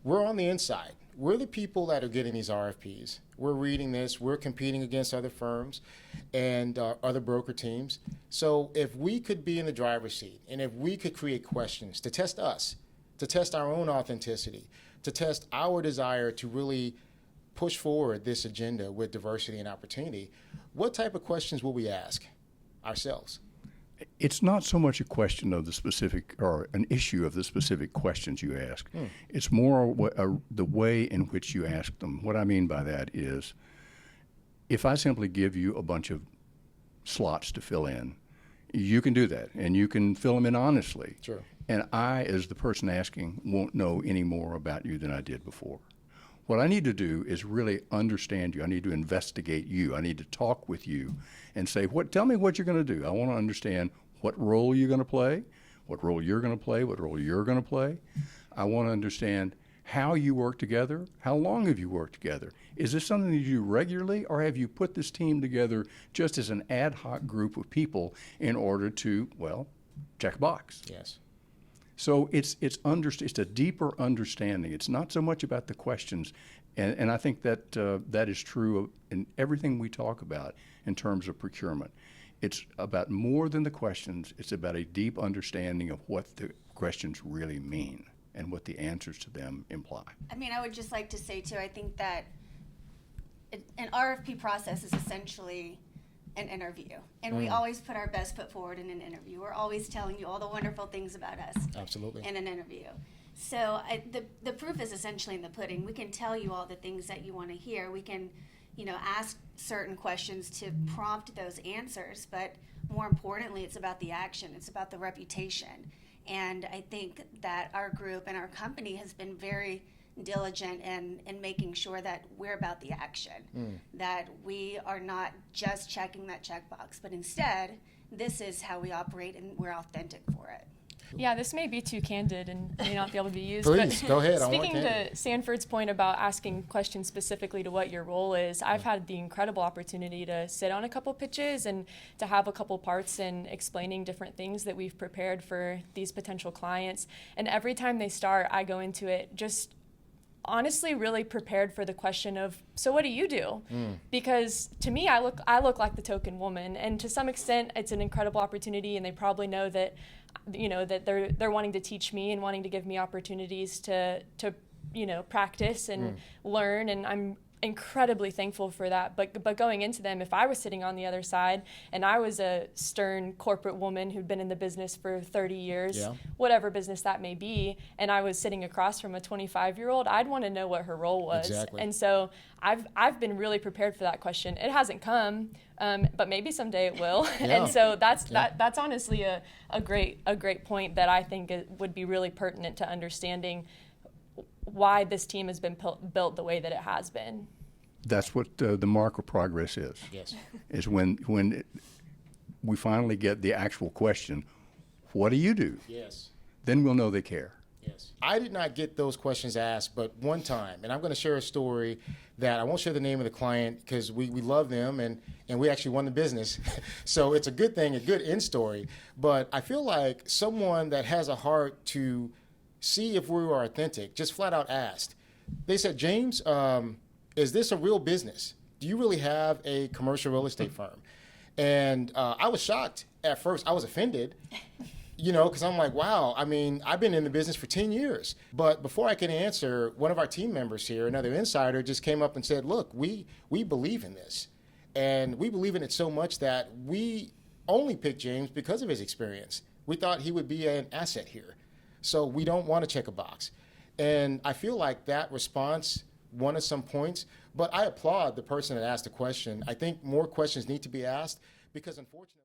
we're on the inside. We're the people that are getting these RFPs. We're reading this. We're competing against other firms and other broker teams. So if we could be in the driver's seat and if we could create questions to test us, to test our own authenticity, to test our desire to really push forward this agenda with diversity and opportunity, what type of questions will we ask ourselves? It's not so much a question of the specific or an issue of the specific questions you ask. It's more the way in which you ask them. What I mean by that is if I simply give you a bunch of slots to fill in, you can do that, and you can fill them in honestly. Sure. And I, as the person asking, won't know any more about you than I did before. What I need to do is really understand you. I need to investigate you. I need to talk with you and say, tell me what you're going to do. I want to understand what role you're going to play, what role you're going to play, what role you're going to play. I want to understand how you work together. How long have you worked together? Is this something that you do regularly, or have you put this team together just as an ad hoc group of people in order to, well, check a box? Yes. So it's a deeper understanding. It's not so much about the questions, and I think that that is true in everything we talk about in terms of procurement. It's about more than the questions. It's about a deep understanding of what the questions really mean and what the answers to them imply. I mean, I would just like to say too, I think that an RFP process is essentially an interview, and we always put our best foot forward in an interview. We're always telling you all the wonderful things about us. Absolutely. In an interview. So the proof is essentially in the pudding. We can tell you all the things that you want to hear. We can, ask certain questions to prompt those answers, but more importantly, it's about the action. It's about the reputation. And I think that our group and our company has been very diligent in making sure that we're about the action, that we are not just checking that checkbox, but instead, this is how we operate and we're authentic for it. Yeah, this may be too candid and may not be able to be used. Please, but go ahead. Speaking to Sanford's point about asking questions specifically to what your role is, I've had the incredible opportunity to sit on a couple pitches and to have a couple parts in explaining different things that we've prepared for these potential clients. And every time they start, I go into it just honestly really prepared for the question of, so what do you do? Because to me, I look like the token woman, and to some extent it's an incredible opportunity, and they probably know that that they're wanting to teach me and wanting to give me opportunities to practice and learn, and I'm incredibly thankful for that. But going into them, if I was sitting on the other side and I was a stern corporate woman who'd been in the business for 30 years, whatever business that may be, and I was sitting across from a 25-year-old, I'd want to know what her role was. Exactly. And so I've been really prepared for that question. It hasn't come, but maybe someday it will. And so that's honestly a great point that I think would be really pertinent to understanding why this team has been built the way that it has been. That's what the mark of progress is. Yes. Is when we finally get the actual question, what do you do? Yes. Then we'll know they care. Yes. I did not get those questions asked, but one time, and I'm going to share a story that I won't share the name of the client because we love them and we actually won the business. So it's a good thing, a good end story. But I feel like someone that has a heart to see if we were authentic just flat out asked. They said, James, is this a real business? Do you really have a commercial real estate firm? And I was shocked at first. I was offended. Because I'm like, wow, I mean, I've been in the business for 10 years. But before I can answer, one of our team members here, another insider, just came up and said, look, we believe in this. And we believe in it so much that we only picked James because of his experience. We thought he would be an asset here. So we don't want to check a box. And I feel like that response won us some points. But I applaud the person that asked the question. I think more questions need to be asked because unfortunately,